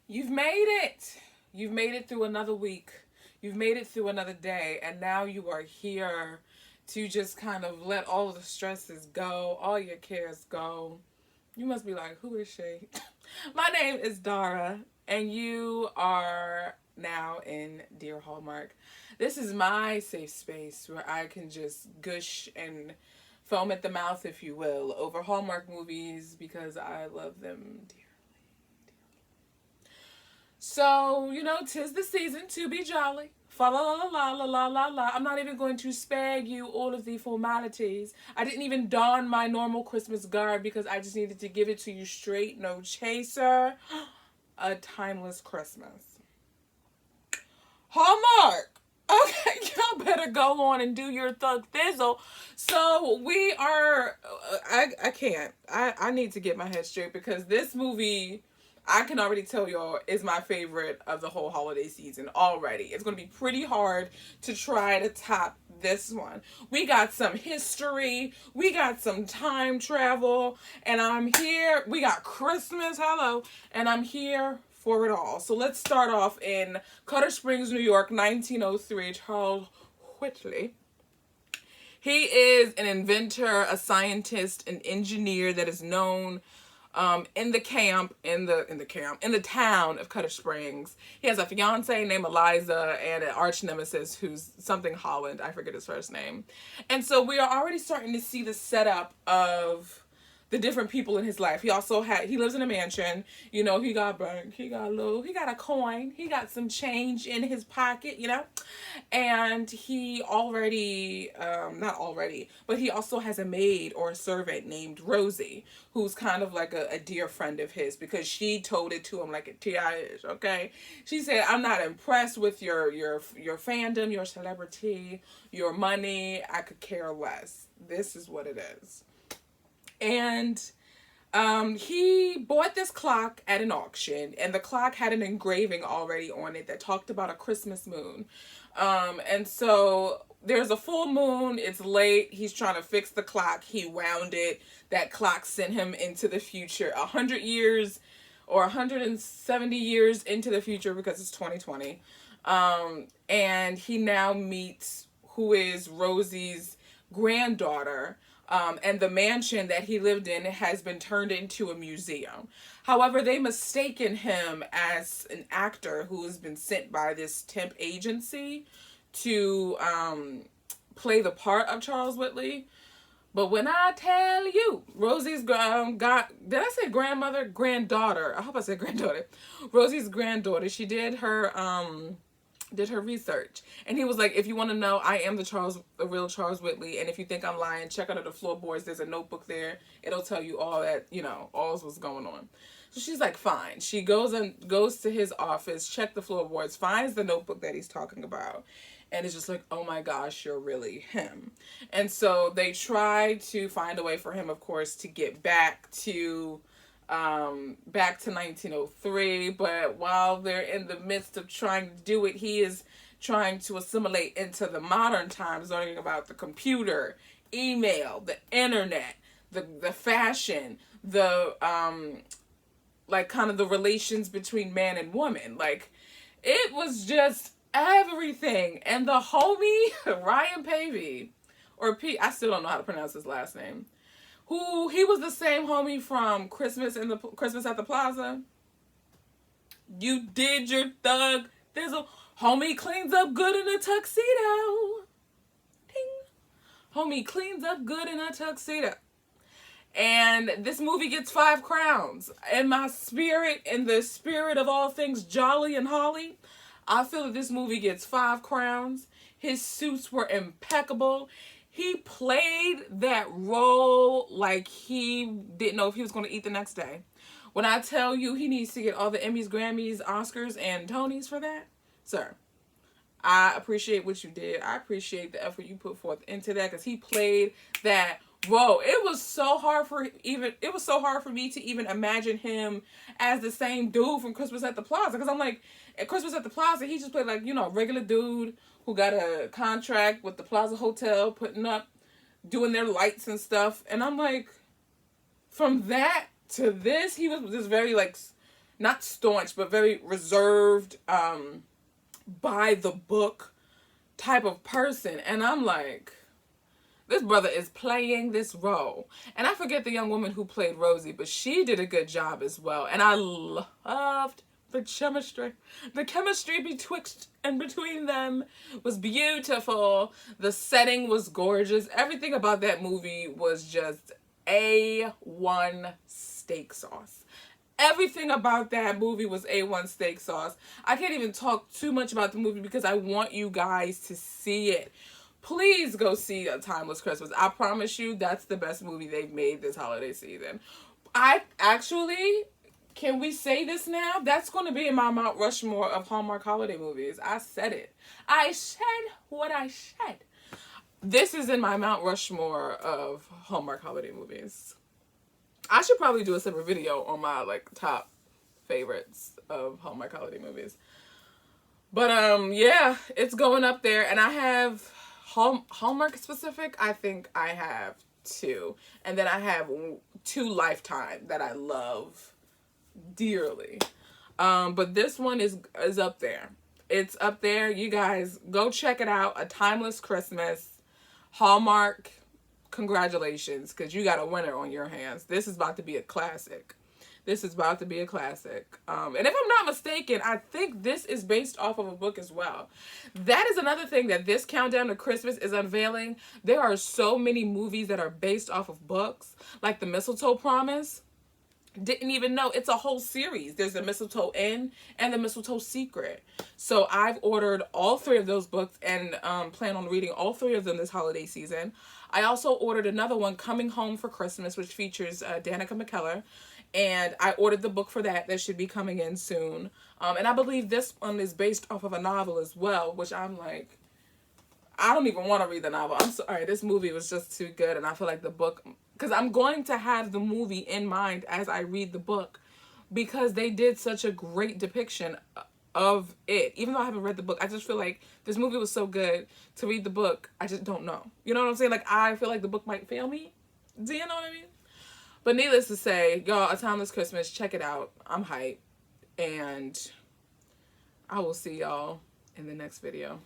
You've made it. You've made it through another week. You've made it through another day. And now you are here to just kind of let all of the stresses go, all your cares go. You must be like, who is she? My name is Dara, and you are now in Dear Hallmark. This is my safe space where I can just gush and foam at the mouth, if you will, over Hallmark movies because I love them dearly. So, tis the season to be jolly. Fa la la la la la la la. I'm not even going to spare you all of the formalities. I didn't even don my normal Christmas garb because I just needed to give it to you straight, no chaser. A timeless Christmas. Hallmark! Okay, y'all better go on and do your thug thizzle. So we are, I can't. I need to get my head straight because this movie, I can already tell y'all, is my favorite of the whole holiday season already. It's going to be pretty hard to try to top this one. We got some history. We got some time travel. And I'm here. We got Christmas. Hello. And I'm here for it all. So let's start off in Cutter Springs, New York, 1903. Charles Whitley. He is an inventor, a scientist, an engineer that is known in the town of Cutter Springs. He has a fiance named Eliza and an arch nemesis who's something Holland. I forget his first name. And so we are already starting to see the setup of the different people in his life. He lives in a mansion. He got bank. He got a coin. He got some change in his pocket, And he not already, but he also has a maid or a servant named Rosie, who's kind of like a dear friend of his because she told it to him like a TI-ish, okay? She said, I'm not impressed with your fandom, your celebrity, your money. I could care less. This is what it is. And he bought this clock at an auction, and the clock had an engraving already on it that talked about a Christmas moon. And so there's a full moon. It's late. He's trying to fix the clock. He wound it. That clock sent him into the future, 100 years or 170 years into the future because it's 2020. And he now meets who is Rosie's granddaughter. And the mansion that he lived in has been turned into a museum. However, they mistaken him as an actor who has been sent by this temp agency to play the part of Charles Whitley. But when I tell you, Rosie's did I say granddaughter? I hope I said granddaughter. Rosie's granddaughter, she did her research, and he was like, if you want to know, I am the real Charles Whitley, and if you think I'm lying, check under the floorboards, there's a notebook there, it'll tell you all that, all's what's going on. So she's like, fine. She goes to his office, check the floorboards, finds the notebook that he's talking about, and it's just like, oh my gosh, you're really him. And so they try to find a way for him, of course, to get back to 1903, but while they're in the midst of trying to do it, he is trying to assimilate into the modern times, learning about the computer, email, the internet, the fashion, the like kind of the relations between man and woman. Like, it was just everything. And the homie Ryan Paevey, or P, I still don't know how to pronounce his last name, who he was the same homie from Christmas at the Plaza. You did your thug. There's a homie cleans up good in a tuxedo. Ding. Homie cleans up good in a tuxedo. And this movie gets 5 crowns. In my spirit, in the spirit of all things jolly and holly, I feel that this movie gets 5 crowns. His suits were impeccable. He played that role like he didn't know if he was going to eat the next day. When I tell you he needs to get all the Emmys, Grammys, Oscars, and Tonys for that, sir, I appreciate what you did. I appreciate the effort you put forth into that because he played that role. It was so hard for me to even imagine him as the same dude from Christmas at the Plaza, because I'm like, at Christmas at the Plaza, he just played like, a regular dude who got a contract with the Plaza Hotel, doing their lights and stuff. And I'm like, from that to this, he was just very like not staunch, but very reserved, by the book type of person. And I'm like, this brother is playing this role. And I forget the young woman who played Rosie, but she did a good job as well. And I loved the chemistry. The chemistry betwixt and between them was beautiful. The setting was gorgeous. Everything about that movie was just A1 steak sauce. Everything about that movie was A1 steak sauce. I can't even talk too much about the movie because I want you guys to see it. Please go see A Timeless Christmas. I promise you that's the best movie they've made this holiday season. I actually, can we say this now? That's going to be in my Mount Rushmore of Hallmark holiday movies. I said it. I said what I said. This is in my Mount Rushmore of Hallmark holiday movies. I should probably do a separate video on my like top favorites of Hallmark holiday movies. But yeah, it's going up there, and I have Hallmark specific. I think I have 2, and then I have 2 Lifetime that I love dearly. But this one is up there. It's up there. You guys go check it out. A Timeless Christmas, Hallmark. Congratulations, because you got a winner on your hands. This is about to be a classic. This is about to be a classic. And if I'm not mistaken, I think this is based off of a book as well. That is another thing that this countdown to Christmas is unveiling. There are so many movies that are based off of books, like The Mistletoe Promise. Didn't even know it's a whole series. There's The Mistletoe Inn and The Mistletoe Secret. So I've ordered all 3 of those books and plan on reading all 3 of them this holiday season. I also ordered another one, Coming Home for Christmas, which features Danica McKellar. And I ordered the book for that. That should be coming in soon. And I believe this one is based off of a novel as well, which I'm like, I don't even want to read the novel. I'm sorry. This movie was just too good. And I feel like the book, because I'm going to have the movie in mind as I read the book, because they did such a great depiction of it. Even though I haven't read the book, I just feel like this movie was so good to read the book. I just don't know. You know what I'm saying? Like, I feel like the book might fail me. Do you know what I mean? But needless to say, y'all, A Timeless Christmas, check it out. I'm hyped. And I will see y'all in the next video.